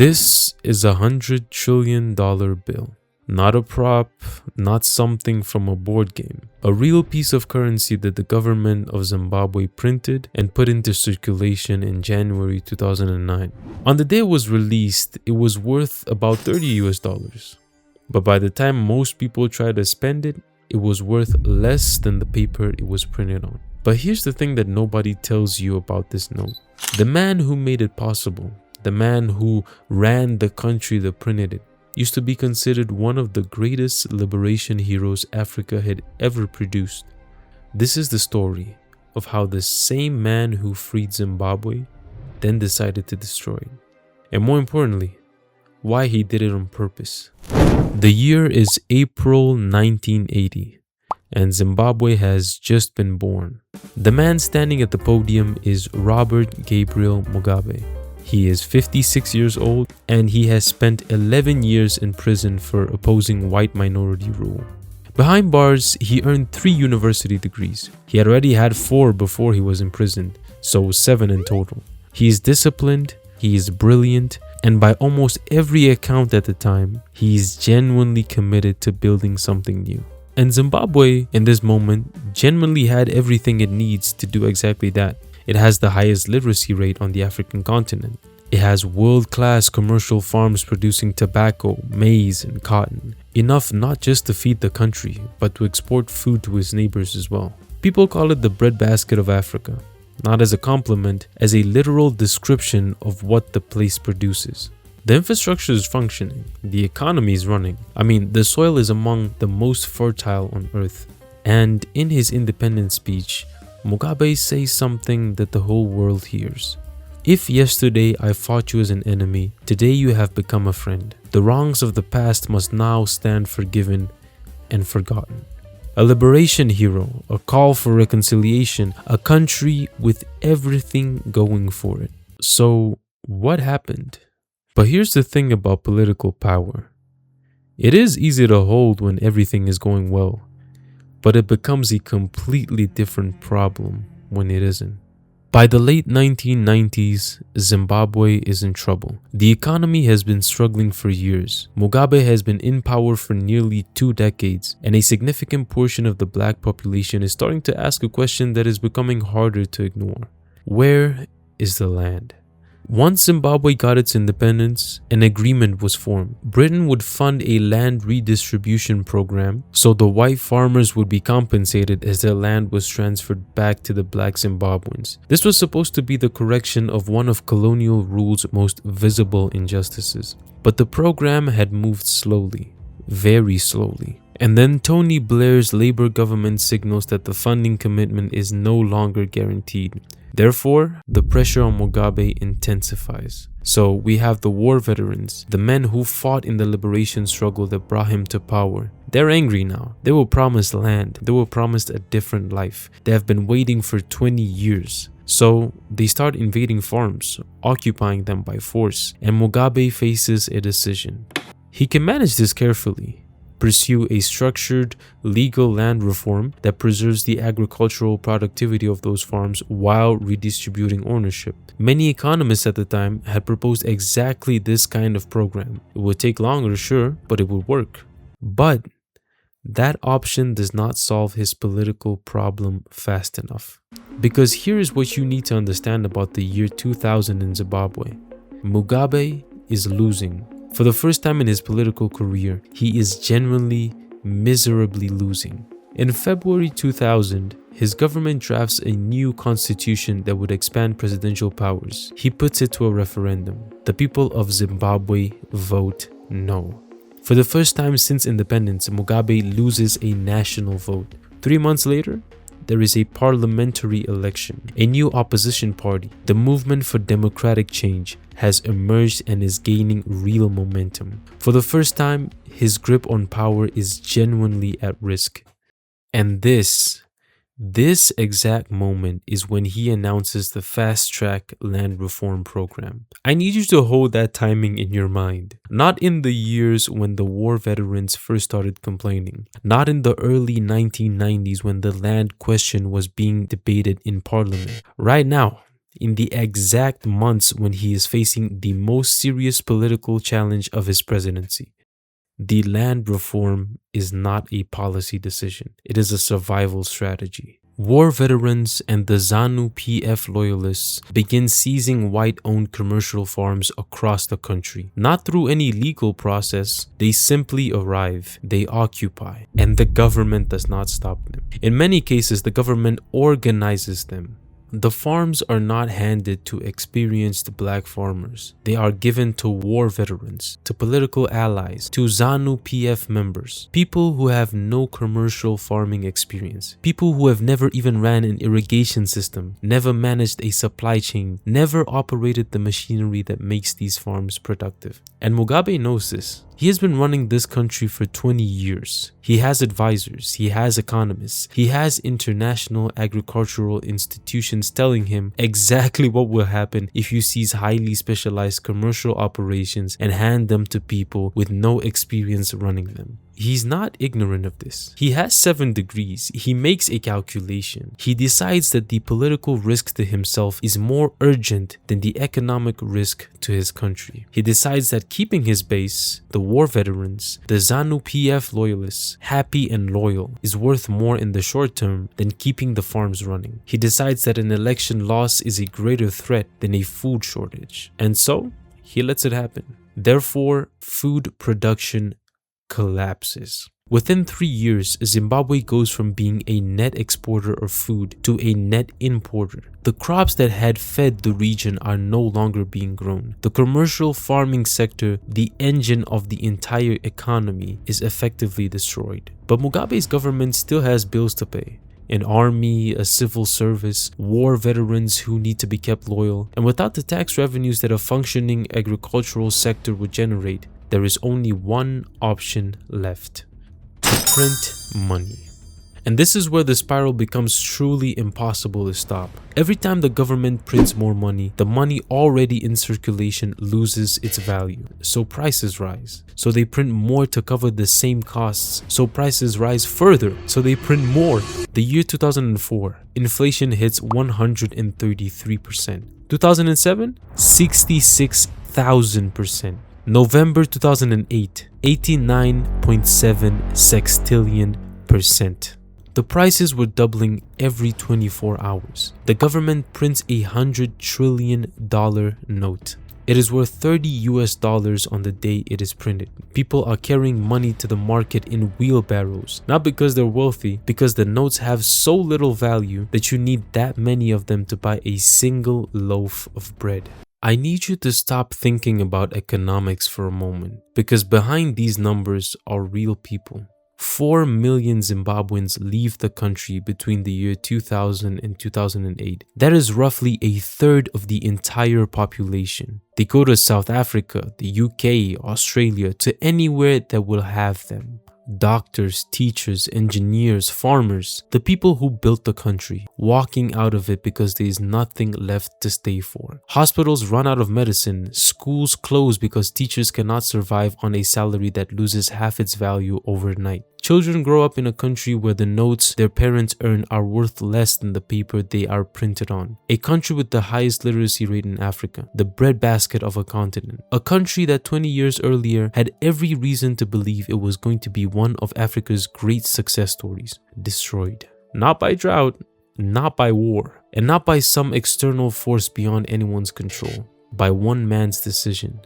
This is $100 trillion bill. Not a prop, not something from a board game. A real piece of currency that the government of Zimbabwe printed and put into circulation in January 2009. On the day it was released, it was worth about $30 US. But by the time most people tried to spend it, it was worth less than the paper it was printed on. But here's the thing that nobody tells you about this note. The man who made it possible, the man who ran the country that printed it, used to be considered one of the greatest liberation heroes Africa had ever produced. This is the story of how the same man who freed Zimbabwe then decided to destroy it. And more importantly, why he did it on purpose. The year is April 1980, and Zimbabwe has just been born. The man standing at the podium is Robert Gabriel Mugabe. He is 56 years old and he has spent 11 years in prison for opposing white minority rule. Behind bars, he earned 3 university degrees. He had already had 4 before he was imprisoned, so 7 in total. He is disciplined, he is brilliant, and by almost every account at the time, he is genuinely committed to building something new. And Zimbabwe, in this moment, genuinely had everything it needs to do exactly that. It has the highest literacy rate on the African continent. It has world-class commercial farms producing tobacco, maize, and cotton. Enough not just to feed the country, but to export food to its neighbors as well. People call it the breadbasket of Africa, not as a compliment, as a literal description of what the place produces. The infrastructure is functioning, the economy is running. The soil is among the most fertile on earth. And in his independence speech, Mugabe says something that the whole world hears. If yesterday I fought you as an enemy, today you have become a friend. The wrongs of the past must now stand forgiven and forgotten. A liberation hero, a call for reconciliation, a country with everything going for it. So what happened? But here's the thing about political power. It is easy to hold when everything is going well, but it becomes a completely different problem when it isn't. By the late 1990s, Zimbabwe is in trouble. The economy has been struggling for years. Mugabe has been in power for nearly 2 decades, and a significant portion of the black population is starting to ask a question that is becoming harder to ignore. Where is the land? Once Zimbabwe got its independence, an agreement was formed. Britain would fund a land redistribution program, so the white farmers would be compensated as their land was transferred back to the black Zimbabweans. This was supposed to be the correction of one of colonial rule's most visible injustices. But the program had moved slowly, very slowly. And then Tony Blair's Labour government signals that the funding commitment is no longer guaranteed. Therefore, the pressure on Mugabe intensifies. So we have the war veterans, the men who fought in the liberation struggle that brought him to power. They're angry now. They were promised land. They were promised a different life. They have been waiting for 20 years. So they start invading farms, occupying them by force, and Mugabe faces a decision. He can manage this carefully. Pursue a structured, legal land reform that preserves the agricultural productivity of those farms while redistributing ownership. Many economists at the time had proposed exactly this kind of program. It would take longer, sure, but it would work. But that option does not solve his political problem fast enough. Because here is what you need to understand about the year 2000 in Zimbabwe. Mugabe is losing. For the first time in his political career, he is genuinely, miserably losing. In February 2000, his government drafts a new constitution that would expand presidential powers. He puts it to a referendum. The people of Zimbabwe vote no. For the first time since independence, Mugabe loses a national vote. 3 months later, there is a parliamentary election. A new opposition party, the Movement for Democratic Change, has emerged and is gaining real momentum. For the first time, his grip on power is genuinely at risk. And this exact moment is when he announces the fast-track land reform program. I need you to hold that timing in your mind. Not in the years when the war veterans first started complaining. Not in the early 1990s when the land question was being debated in parliament. Right now, in the exact months when he is facing the most serious political challenge of his presidency. The land reform is not a policy decision. It is a survival strategy. War veterans and the ZANU-PF loyalists begin seizing white-owned commercial farms across the country. Not through any legal process, they simply arrive, they occupy, and the government does not stop them. In many cases, the government organizes them. The farms are not handed to experienced black farmers. They are given to war veterans, to political allies, to ZANU-PF members, people who have no commercial farming experience, people who have never even ran an irrigation system, never managed a supply chain, never operated the machinery that makes these farms productive. And Mugabe knows this. He has been running this country for 20 years. He has advisors, he has economists, he has international agricultural institutions telling him exactly what will happen if you seize highly specialized commercial operations and hand them to people with no experience running them. He's not ignorant of this. He has 7 degrees. He makes a calculation. He decides that the political risk to himself is more urgent than the economic risk to his country. He decides that keeping his base, the war veterans, the ZANU-PF loyalists, happy and loyal is worth more in the short term than keeping the farms running. He decides that an election loss is a greater threat than a food shortage. And so, he lets it happen. Therefore, food production collapses. Within 3 years, Zimbabwe goes from being a net exporter of food to a net importer. The crops that had fed the region are no longer being grown. The commercial farming sector, the engine of the entire economy, is effectively destroyed. But Mugabe's government still has bills to pay. An army, a civil service, war veterans who need to be kept loyal. And without the tax revenues that a functioning agricultural sector would generate, there is only one option left: to print money. And this is where the spiral becomes truly impossible to stop. Every time the government prints more money, the money already in circulation loses its value. So prices rise. So they print more to cover the same costs. So prices rise further. So they print more. The year 2004, inflation hits 133%. 2007, 66,000%. November 2008, 89.7 sextillion%. The prices were doubling every 24 hours. The government prints a $100 trillion note. It is worth $30 on the day it is printed. People are carrying money to the market in wheelbarrows, not because they're wealthy, because the notes have so little value that you need that many of them to buy a single loaf of bread. I need you to stop thinking about economics for a moment, because behind these numbers are real people. 4 million Zimbabweans leave the country between the year 2000 and 2008. That is roughly a third of the entire population. They go to South Africa, the UK, Australia, to anywhere that will have them. Doctors, teachers, engineers, farmers, the people who built the country, walking out of it because there is nothing left to stay for. Hospitals run out of medicine, schools close because teachers cannot survive on a salary that loses half its value overnight. Children grow up in a country where the notes their parents earn are worth less than the paper they are printed on. A country with the highest literacy rate in Africa, the breadbasket of a continent. A country that 20 years earlier had every reason to believe it was going to be one of Africa's great success stories. Destroyed. Not by drought, not by war, and not by some external force beyond anyone's control. By one man's decision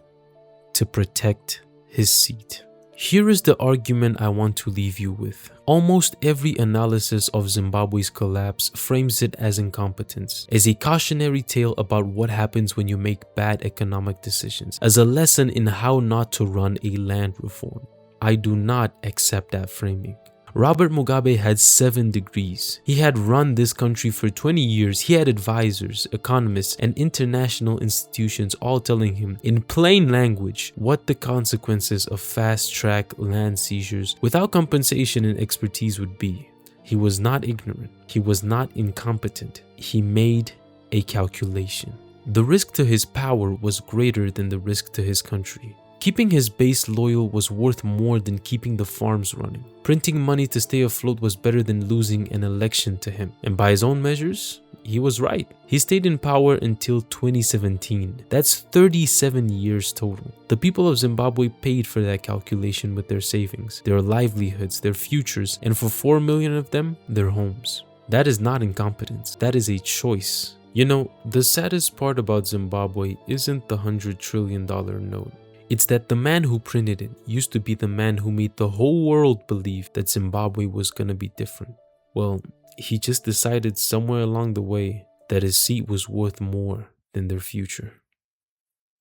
to protect his seat. Here is the argument I want to leave you with. Almost every analysis of Zimbabwe's collapse frames it as incompetence, as a cautionary tale about what happens when you make bad economic decisions, as a lesson in how not to run a land reform. I do not accept that framing. Robert Mugabe had 7 degrees. He had run this country for 20 years. He had advisors, economists, and international institutions all telling him in plain language what the consequences of fast-track land seizures without compensation and expertise would be. He was not ignorant. He was not incompetent. He made a calculation. The risk to his power was greater than the risk to his country. Keeping his base loyal was worth more than keeping the farms running. Printing money to stay afloat was better than losing an election to him. And by his own measures, he was right. He stayed in power until 2017. That's 37 years total. The people of Zimbabwe paid for that calculation with their savings, their livelihoods, their futures, and for 4 million of them, their homes. That is not incompetence. That is a choice. You know, the saddest part about Zimbabwe isn't the $100 trillion note. It's that the man who printed it used to be the man who made the whole world believe that Zimbabwe was gonna be different. Well, he just decided somewhere along the way that his seat was worth more than their future.